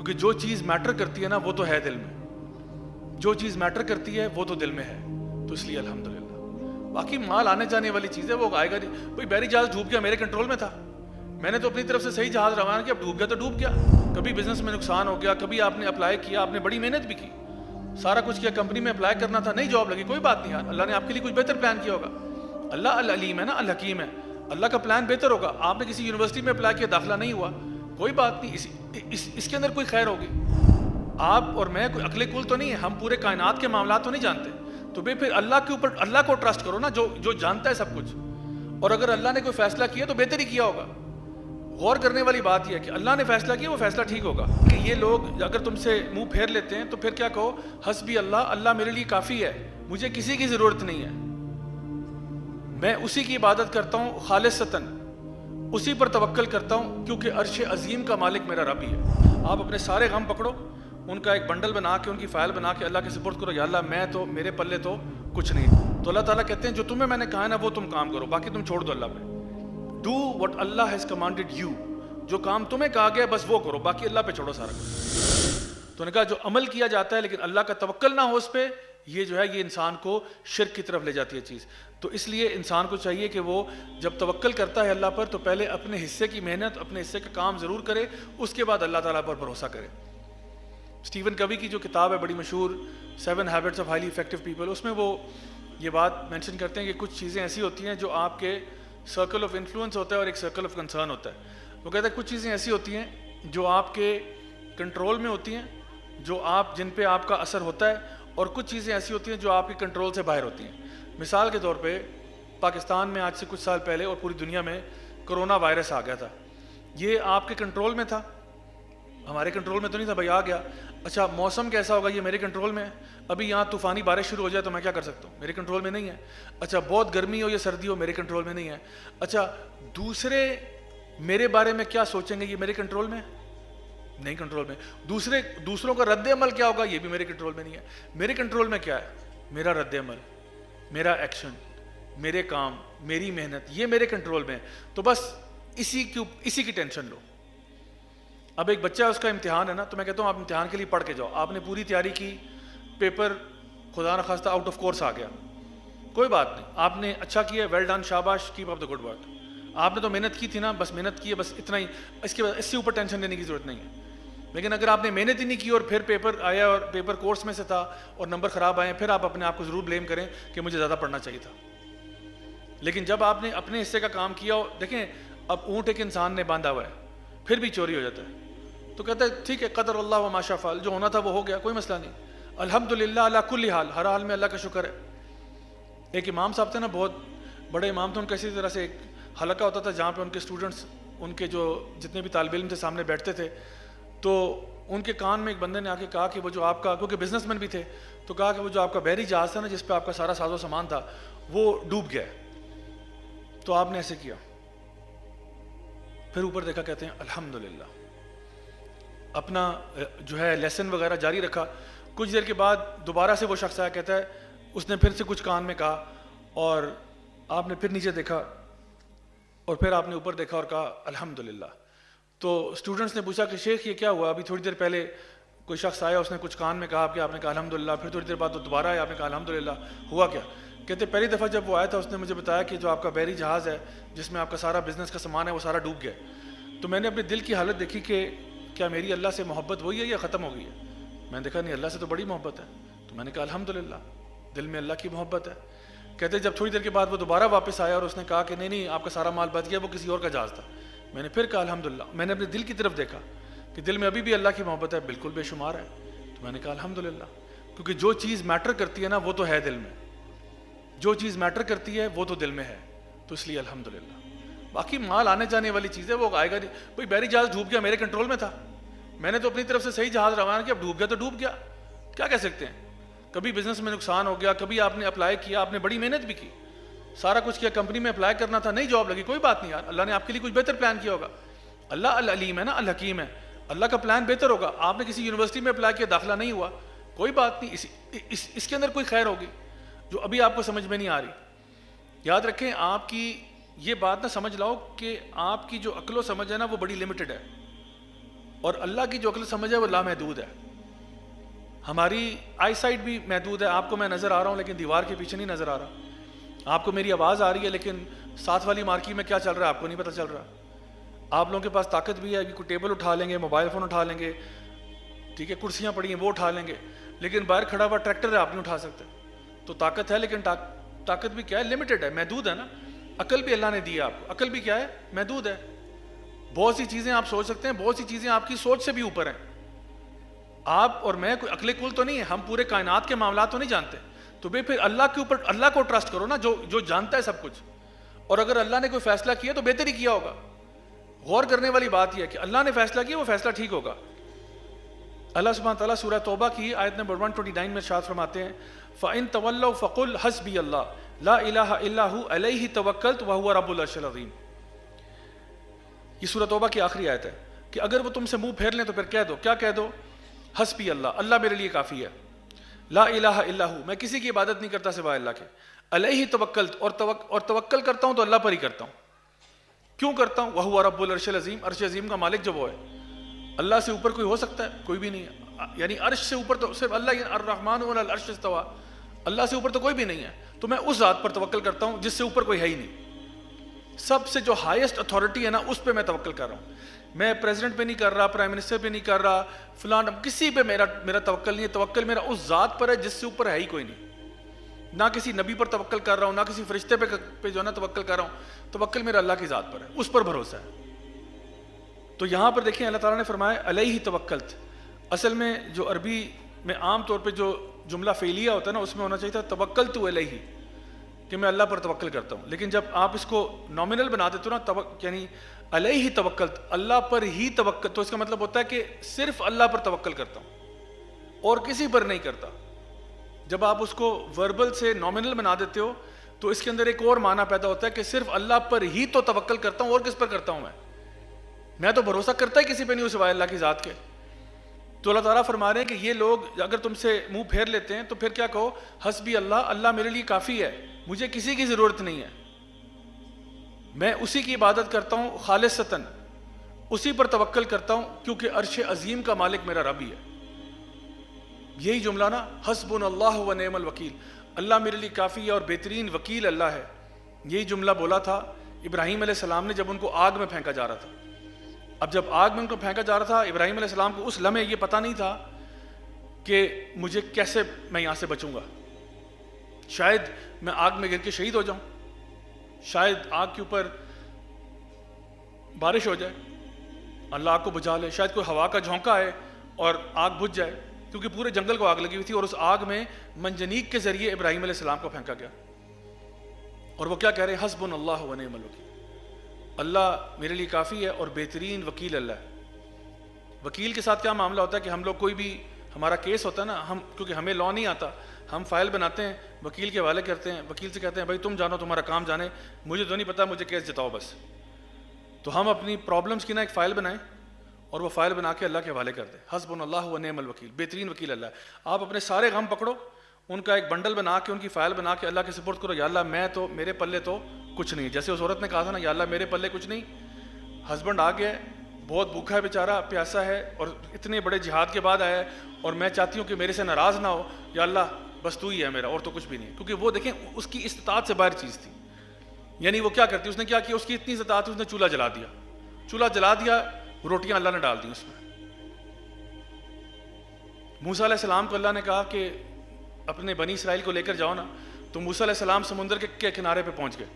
کیونکہ جو چیز میٹر کرتی ہے نا وہ تو ہے دل میں، جو چیز میٹر کرتی ہے وہ تو دل میں ہے، تو اس لیے الحمدللہ۔ باقی مال آنے جانے والی چیز ہے، وہ آئے گا نہیں۔ بھائی بحری جہاز ڈوب گیا، میرے کنٹرول میں تھا، میں نے تو اپنی طرف سے صحیح جہاز روانہ کیا، اب ڈوب گیا تو ڈوب گیا۔ کبھی بزنس میں نقصان ہو گیا، کبھی آپ نے اپلائی کیا، آپ نے بڑی محنت بھی کی، سارا کچھ کیا، کمپنی میں اپلائی کرنا تھا، نہیں جاب لگی، کوئی بات نہیں یار، اللہ نے آپ کے لیے کچھ بہتر پلان کیا ہوگا۔ اللہ العلیم ہے نا، الحکیم ہے، اللہ کا پلان بہتر ہوگا۔ آپ نے کسی یونیورسٹی میں اپلائی کیا، داخلہ نہیں ہوا، کوئی بات نہیں، اس کے اندر کوئی خیر ہوگی۔ آپ اور میں کوئی عقل کل تو نہیں ہے، ہم پورے کائنات کے معاملات تو نہیں جانتے، تو پھر اللہ کے اوپر، اللہ کو ٹرسٹ کرو نا، جو جانتا ہے سب کچھ۔ اور اگر اللہ نے کوئی فیصلہ کیا تو بہتر ہی کیا ہوگا۔ غور کرنے والی بات یہ ہے کہ اللہ نے فیصلہ کیا، وہ فیصلہ ٹھیک ہوگا۔ کہ یہ لوگ اگر تم سے منہ پھیر لیتے ہیں تو پھر کیا کہو، حسبی اللہ، اللہ میرے لیے کافی ہے، مجھے کسی کی ضرورت نہیں ہے، میں اسی کی عبادت کرتا ہوں خالصتاً، اسی پر توکل کرتا ہوں، کیونکہ عرش عظیم کا مالک میرا رب ہی ہے۔ آپ اپنے سارے غم پکڑو، ان کا ایک بنڈل بنا کے، ان کی فائل بنا کے اللہ کے سپرد کرو، یا اللہ میں تو، میرے پلے تو کچھ نہیں۔ تو اللہ تعالیٰ کہتے ہیں جو تمہیں میں نے کہا ہے نا وہ تم کام کرو، باقی تم چھوڑ دو اللہ پہ۔ Do what Allah has commanded you, جو کام تمہیں کہا گیا بس وہ کرو، باقی اللہ پہ چھوڑو سارا کچھ۔ تو نے کہا جو عمل کیا جاتا ہے لیکن اللہ کا توکل نہ ہو اس پہ، یہ جو ہے یہ انسان کو شرک کی طرف لے جاتی ہے چیز۔ تو اس لیے انسان کو چاہیے کہ وہ جب توکل کرتا ہے اللہ پر تو پہلے اپنے حصے کی محنت، اپنے حصے کا کام ضرور کرے، اس کے بعد اللہ تعالیٰ پر بھروسہ کرے۔ اسٹیون کوی کی جو کتاب ہے بڑی مشہور، 7 habits of highly effective people, اس میں وہ یہ بات مینشن کرتے ہیں کہ کچھ چیزیں ایسی ہوتی ہیں جو آپ کے سرکل آف انفلوئنس ہوتا ہے اور ایک سرکل آف کنسرن ہوتا ہے۔ وہ کہتے ہیں کچھ چیزیں ایسی ہوتی ہیں جو آپ کے کنٹرول میں ہوتی ہیں، جو آپ، جن پہ آپ کا اثر ہوتا ہے، اور کچھ چیزیں ایسی ہوتی ہیں جو آپ کے کنٹرول سے باہر ہوتی ہیں۔ مثال کے طور پہ پاکستان میں آج سے کچھ سال پہلے اور پوری دنیا میں کرونا وائرس آ گیا تھا، یہ آپ کے کنٹرول میں تھا، ہمارے کنٹرول میں تو نہیں تھا، بھائی آ گیا۔ اچھا موسم کیسا ہوگا یہ میرے کنٹرول میں ہے، ابھی یہاں طوفانی بارش شروع ہو جائے تو میں کیا کر سکتا ہوں، میرے کنٹرول میں نہیں ہے۔ اچھا بہت گرمی ہو یا سردی ہو، میرے کنٹرول میں نہیں ہے۔ اچھا دوسرے میرے بارے میں کیا سوچیں گے، یہ میرے کنٹرول میں نہیں، کنٹرول میں۔ دوسروں کا رد عمل کیا ہوگا، یہ بھی میرے کنٹرول میں نہیں ہے۔ میرے کنٹرول میں کیا ہے، میرا رد عمل، میرا ایکشن، میرے کام، میری محنت، یہ میرے کنٹرول میں ہے۔ تو بس اسی کی ٹینشن لو۔ اب ایک بچہ ہے، اس کا امتحان ہے نا، تو میں کہتا ہوں آپ امتحان کے لیے پڑھ کے جاؤ، آپ نے پوری تیاری کی، پیپر خدا نخواستہ آؤٹ آف کورس آ گیا، کوئی بات نہیں، آپ نے اچھا کیا، ویل ڈن، شاباش، keep up the good work, آپ نے تو محنت کی تھی نا، بس محنت کی ہے، بس اتنا ہی، اس کے بعد اس سے اوپر ٹینشن لینے کی ضرورت نہیں ہے۔ لیکن اگر آپ نے محنت ہی نہیں کی اور پھر پیپر آیا اور پیپر کورس میں سے تھا اور نمبر خراب آئے، پھر آپ اپنے آپ کو ضرور بلیم کریں کہ مجھے زیادہ پڑھنا چاہیے تھا۔ لیکن جب آپ نے اپنے حصے کا کام کیا ہو، دیکھیں اب اونٹ ایک انسان نے باندھا ہوا ہے، پھر بھی چوری ہو جاتا ہے، تو کہتا ہے ٹھیک ہے، قدر اللہ و ما شاء فعل، جو ہونا تھا وہ ہو گیا، کوئی مسئلہ نہیں، الحمدللہ علی کل حال، ہر حال میں اللہ کا شکر ہے۔ ایک امام صاحب تھے نا، بہت بڑے امام تھے، ان کا اسی طرح سے ایک حلقہ ہوتا تھا جہاں پہ ان کے اسٹوڈنٹس، ان کے جو جتنے بھی طالب علم تھے سامنے بیٹھتے تھے، تو ان کے کان میں ایک بندے نے آ کے کہا کہ وہ جو آپ کا، کیونکہ بزنس مین بھی تھے، تو کہا کہ وہ جو آپ کا بحری جہاز تھا نا، جس پہ آپ کا سارا ساز و سامان تھا، وہ ڈوب گیا ہے۔ تو آپ نے ایسے کیا، پھر اوپر دیکھا، کہتے ہیں الحمدللہ، اپنا جو ہے لیسن وغیرہ جاری رکھا۔ کچھ دیر کے بعد دوبارہ سے وہ شخص آیا، کہتا ہے اس نے پھر سے کچھ کان میں کہا، اور آپ نے پھر نیچے دیکھا، اور پھر آپ نے اوپر دیکھا اور کہا الحمدللہ۔ تو اسٹوڈنٹس نے پوچھا کہ شیخ یہ کیا ہوا، ابھی تھوڑی دیر پہلے کوئی شخص آیا، اس نے کچھ کان میں کہا کہ آپ نے کہا الحمدللہ، پھر تھوڑی دیر بعد دوبارہ آیا، آپ نے کہا الحمدللہ، ہوا کیا؟ کہتے پہلی دفعہ جب وہ آیا تھا اس نے مجھے بتایا کہ جو آپ کا بحری جہاز ہے جس میں آپ کا سارا بزنس کا سامان ہے وہ سارا ڈوب گیا، تو میں نے اپنے دل کی حالت دیکھی کہ کیا میری اللہ سے محبت وہی ہے یا ختم ہو گئی ہے؟ میں نے دیکھا نہیں، اللہ سے تو بڑی محبت ہے، تو میں نے کہا الحمدللہ، دل میں اللہ کی محبت ہے۔ کہتے جب تھوڑی دیر کے بعد وہ دوبارہ واپس آیا اور اس نے کہا کہ نہیں آپ کا سارا مال بچ گیا، وہ کسی اور کا جہاز تھا، میں نے پھر کہا الحمدللہ۔ میں نے اپنے دل کی طرف دیکھا کہ دل میں ابھی بھی اللہ کی محبت ہے، بالکل بے شمار ہے، تو میں نے کہا الحمدللہ، کیونکہ جو چیز میٹر کرتی ہے نا وہ تو ہے دل میں، جو چیز میٹر کرتی ہے وہ تو دل میں ہے، تو اس لیے الحمدللہ۔ باقی مال آنے جانے والی چیز ہے، وہ آئے گا نہیں۔ بھائی بحری جہاز ڈوب گیا، میرے کنٹرول میں تھا، میں نے تو اپنی طرف سے صحیح جہاز روانہ کیا، اب ڈوب گیا تو ڈوب گیا، کیا کہہ سکتے ہیں۔ کبھی بزنس میں نقصان ہو گیا، کبھی آپ نے اپلائی کیا، آپ نے بڑی محنت بھی کی، سارا کچھ کیا، کمپنی میں اپلائی کرنا تھا، نہیں جاب لگی، کوئی بات نہیں یار، اللہ نے آپ کے لیے کچھ بہتر پلان کیا ہوگا۔ اللہ العلیم ہے نا، الحکیم ہے، اللہ کا پلان بہتر ہوگا۔ آپ نے کسی یونیورسٹی میں اپلائی کیا، داخلہ نہیں ہوا، کوئی بات نہیں، اس کے اندر کوئی خیر ہوگی جو ابھی آپ کو سمجھ میں نہیں آ رہی۔ یاد رکھیں، آپ کی یہ بات نہ سمجھ لاؤ کہ آپ کی جو عقل و سمجھ ہے نا وہ بڑی لمیٹڈ ہے، اور اللہ کی جو عقل سمجھ ہے وہ لامحدود ہے. ہماری آئی سائٹ بھی محدود ہے. آپ کو میں نظر آ رہا ہوں لیکن دیوار کے پیچھے نہیں نظر آ رہا. آپ کو میری آواز آ رہی ہے لیکن ساتھ والی مارکی میں کیا چل رہا ہے آپ کو نہیں پتہ چل رہا. آپ لوگوں کے پاس طاقت بھی ہے کہ کوئی ٹیبل اٹھا لیں گے, موبائل فون اٹھا لیں گے, ٹھیک ہے, کرسیاں پڑی ہیں وہ اٹھا لیں گے, لیکن باہر کھڑا ہوا ٹریکٹر ہے آپ نہیں اٹھا سکتے. تو طاقت ہے لیکن طاقت بھی کیا ہے, لمیٹڈ ہے, محدود ہے نا. عقل بھی اللہ نے دی ہے آپ کو, عقل بھی کیا ہے, محدود ہے. بہت سی چیزیں آپ سوچ سکتے ہیں, بہت سی چیزیں آپ کی سوچ سے بھی اوپر ہیں. آپ اور میں کوئی عقل کل تو نہیں ہے, ہم پورے کائنات کے معاملات تو نہیں جانتے. تو پھر اللہ کے اوپر, اللہ کو ٹرسٹ کرو نا جو جانتا ہے سب کچھ. اور اگر اللہ نے کوئی فیصلہ کیا تو بہتر ہی کیا ہوگا. غور کرنے والی بات یہ ہے کہ اللہ نے فیصلہ کیا, وہ فیصلہ ٹھیک ہوگا. اللہ سبحانہ تعالیٰ سورہ توبہ کی آیت نمبر 129 میں ارشاد فرماتے ہیں فَإِن تَوَلَّوْا فَقُلْ حَسْبِيَ اللَّهُ لَا إِلَٰهَ إِلَّا هُوَ عَلَيْهِ تَوَكَّلْتُ وَهُوَ رَبُّ الْعَرْشِ الْعَظِيمِ. یہ سورہ توبہ کی آخری آیت ہے کہ اگر وہ تم سے منہ پھیر لیں تو پھر کہہ دو, کیا کہہ دو, حسبی اللہ, اللہ میرے لیے کافی ہے. لا الہ الا ہو, میں کسی کی عبادت نہیں کرتا سوائے اللہ کے. علیہ توکلت, اور توکل کرتا ہوں تو اللہ پر ہی کرتا ہوں. کیوں کرتا ہوں, وہو رب العرش العظیم, عرش عظیم کا مالک جو وہ ہے. اللہ سے اوپر کوئی ہو سکتا ہے, کوئی بھی نہیں ہے. یعنی عرش سے اوپر تو صرف اللہ, الرحمن علی العرش استویٰ, اللہ سے اوپر تو کوئی بھی نہیں ہے. تو میں اس ذات پر توکل کرتا ہوں جس سے اوپر کوئی ہے ہی نہیں. سب سے جو ہائیسٹ اتھارٹی ہے نا, اس پہ میں توکل کر رہا ہوں. میں پریزیڈنٹ پہ نہیں کر رہا, پرائم منسٹر پہ نہیں کر رہا, فلان کسی پہ میرا توکل نہیں ہے. توکل میرا اس ذات پر ہے جس سے اوپر ہے ہی کوئی نہیں. نہ کسی نبی پر توکل کر رہا ہوں, نہ کسی فرشتے پہ جو ہے نا توکل کر رہا ہوں. توکل میرا اللہ کی ذات پر ہے, اس پر بھروسہ ہے. تو یہاں پر دیکھیں اللہ تعالیٰ نے فرمایا علیہ توکلت. اصل میں جو عربی میں عام طور پہ جو جملہ فعلیہ ہوتا ہے نا, اس میں ہونا چاہیے تھا توکلت علیہ, کہ میں اللہ پر توکل کرتا ہوں. لیکن جب آپ اس کو نامنل بنا دیتے ہو نا, یعنی علیہ توکلت, اللہ پر ہی توکل, تو اس کا مطلب ہوتا ہے کہ صرف اللہ پر توکل کرتا ہوں اور کسی پر نہیں کرتا. جب آپ اس کو وربل سے نامنل بنا دیتے ہو تو اس کے اندر ایک اور معنی پیدا ہوتا ہے کہ صرف اللہ پر ہی تو توکل کرتا ہوں, اور کس پر کرتا ہوں میں تو بھروسہ کرتا ہی کسی پہ نہیں ہوں سوائے اللہ کی ذات کے. تو اللہ تعالیٰ فرما رہے ہیں کہ یہ لوگ اگر تم سے منہ پھیر لیتے ہیں تو پھر کیا کہو, حسبی اللہ, اللہ میرے لیے کافی ہے, مجھے کسی کی ضرورت نہیں ہے, میں اسی کی عبادت کرتا ہوں خالصتاً, اسی پر توکل کرتا ہوں کیونکہ عرش عظیم کا مالک میرا رب ہی ہے. یہی جملہ نا, حسبنا اللہ و نعم الوکیل, اللہ میرے لیے کافی ہے اور بہترین وکیل اللہ ہے. یہی جملہ بولا تھا ابراہیم علیہ السلام نے جب ان کو آگ میں پھینکا جا رہا تھا. اب جب آگ میں ان کو پھینکا جا رہا تھا, ابراہیم علیہ السلام کو اس لمحے یہ پتہ نہیں تھا کہ مجھے کیسے میں یہاں سے بچوں گا. شاید میں آگ میں گر کے شہید ہو جاؤں, شاید آگ کے اوپر بارش ہو جائے, اللہ آگ کو بجھا لے, شاید کوئی ہوا کا جھونکا ہے اور آگ بجھ جائے, کیونکہ پورے جنگل کو آگ لگی ہوئی تھی اور اس آگ میں منجنیق کے ذریعے ابراہیم علیہ السلام کو پھینکا گیا. اور وہ کیا کہہ رہے ہیں, حسبنا اللہ و نعم الوکیل, اللہ میرے لیے کافی ہے اور بہترین وکیل اللہ ہے. وکیل کے ساتھ کیا معاملہ ہوتا ہے کہ ہم لوگ کوئی بھی ہمارا کیس ہوتا ہے نا, ہم کیونکہ ہمیں لا نہیں آتا, ہم فائل بناتے ہیں, وکیل کے حوالے کرتے ہیں, وکیل سے کہتے ہیں بھائی تم جانو, تمہارا کام جانے, مجھے تو نہیں پتا, مجھے کیس جتاؤ بس. تو ہم اپنی پرابلمس کی نا ایک فائل بنائیں اور وہ فائل بنا کے اللہ کے حوالے کر دیں. حسبنا اللہ و نعم الوکیل, بہترین وکیل اللہ ہے. آپ اپنے سارے غم پکڑو, ان کا ایک بنڈل بنا کے, ان کی فائل بنا کے اللہ کے سپرد کرو, یا اللہ میں تو, میرے پلے تو کچھ نہیں. جیسے اس عورت نے کہا تھا نا, یا اللہ میرے پلے کچھ نہیں, ہسبینڈ آ گیا ہے, بہت بھوکا ہے بیچارہ, پیاسا ہے, اور اتنے بڑے جہاد کے بعد آیا ہے, اور میں چاہتی ہوں کہ میرے سے ناراض نہ ہو, یا اللہ بس تو ہی ہے میرا, اور تو کچھ بھی نہیں. کیونکہ وہ دیکھیں اس کی استطاعت سے باہر چیز تھی. یعنی وہ کیا کرتی, اس نے کیا کیا, اس کی اتنی استطاعت, اس نے چولہا جلا دیا, روٹیاں اللہ نے ڈال دی اس میں. موسیٰ علیہ السلام کو اللہ نے کہا کہ اپنے بنی اسرائیل کو لے کر جاؤ نا, تو موسیٰ علیہ السلام سمندر کے کنارے پہ پہنچ گئے.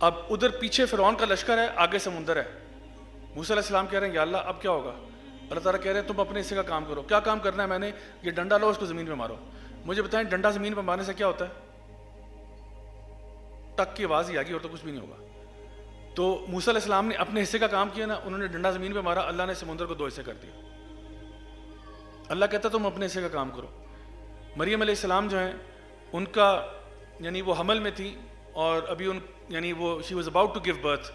اب ادھر پیچھے فرعون کا لشکر ہے, آگے سمندر ہے. موسیٰ علیہ السلام کہہ رہے ہیں یا اللہ اب کیا ہوگا. اللہ تعالیٰ کہہ رہے ہیں تم اپنے حصے کا کام کرو. کیا کام کرنا ہے میں نے, یہ ڈنڈا لو, اس کو زمین پہ مارو. مجھے بتائیں ڈنڈا زمین پہ مارنے سے کیا ہوتا ہے, ٹک کی آواز ہی آ گئی, اور تو کچھ بھی نہیں ہوگا. تو موسیٰ علیہ السلام نے اپنے حصے کا کام کیا نا, انہوں نے ڈنڈا زمین پہ مارا, اللہ نے سمندر کو 2 حصے کر دیا. اللہ کہتا تم اپنے حصے کا کام کرو. مریم علیہ السلام جو ہیں, ان کا یعنی وہ حمل میں تھی, اور ابھی یعنی وہ she was about to give birth.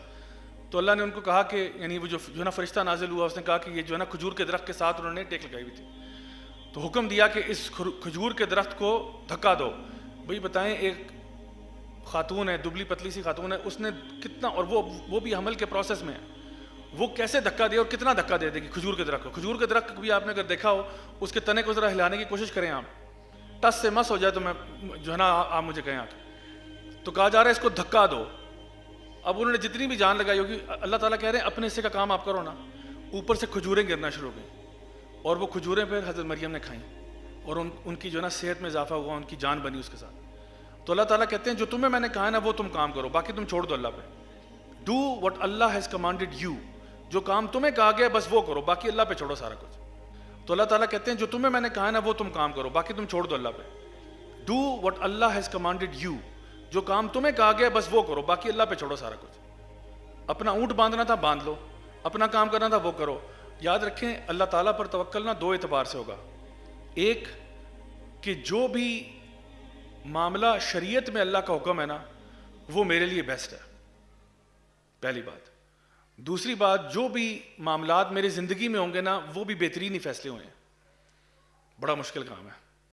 تو اللہ نے ان کو کہا کہ یعنی وہ جو ہے نا فرشتہ نازل ہوا, اس نے کہا کہ یہ جو ہے نا کھجور کے درخت کے ساتھ انہوں نے ٹیک لگائی ہوئی تھی, تو حکم دیا کہ اس کھجور کے درخت کو دھکا دو. بھئی بتائیں ایک خاتون ہے, دبلی پتلی سی خاتون ہے, اس نے کتنا, اور وہ بھی حمل کے پروسیس میں ہے, وہ کیسے دھکا دے اور کتنا دھکا دے دے گی کھجور کے درخت کو. کھجور کے درخت کو بھی آپ نے اگر دیکھا ہو, اس کے تنے کو ذرا ہلانے کی کوشش کریں آپ, ٹس سے مس ہو جائے تو میں جو ہے نا آپ مجھے کہیں آ کے, تو کہا جا رہا ہے اس کو دھکا دو. اب انہوں نے جتنی بھی جان لگائی ہوگی, اللہ تعالیٰ کہہ رہے ہیں اپنے حصے کا کام آپ کرو نا. اوپر سے کھجوریں گرنا شروع ہو گئیں, اور وہ کھجوریں پھر حضرت مریم نے کھائیں, اور ان کی جو ہے نا صحت میں اضافہ ہوا, ان کی جان بنی اس کے ساتھ. تو اللہ تعالیٰ کہتے ہیں جو تمہیں میں نے کہا ہے نا وہ تم کام کرو, باقی تم چھوڑ دو اللہ پہ. Do what Allah has commanded you, جو کام تمہیں کہا گیا بس وہ کرو, باقی اللہ پہ چھوڑو سارا کچھ. تو اللہ تعالیٰ کہتے ہیں جو تمہیں میں نے کہا ہے نا وہ تم کام کرو, باقی تم چھوڑ دو اللہ پہ. Do what Allah has commanded you, جو کام تمہیں کہا گیا بس وہ کرو, باقی اللہ پہ چھوڑو سارا کچھ. اپنا اونٹ باندھنا تھا باندھ لو, اپنا کام کرنا تھا وہ کرو. یاد رکھیں اللہ تعالیٰ پر توکل نہ دو اعتبار سے ہوگا. ایک کہ جو بھی معاملہ شریعت میں اللہ کا حکم ہے نا وہ میرے لیے بیسٹ ہے, پہلی بات. دوسری بات, جو بھی معاملات میری زندگی میں ہوں گے نا وہ بھی بہترین ہی فیصلے ہوئے ہیں. بڑا مشکل کام ہے.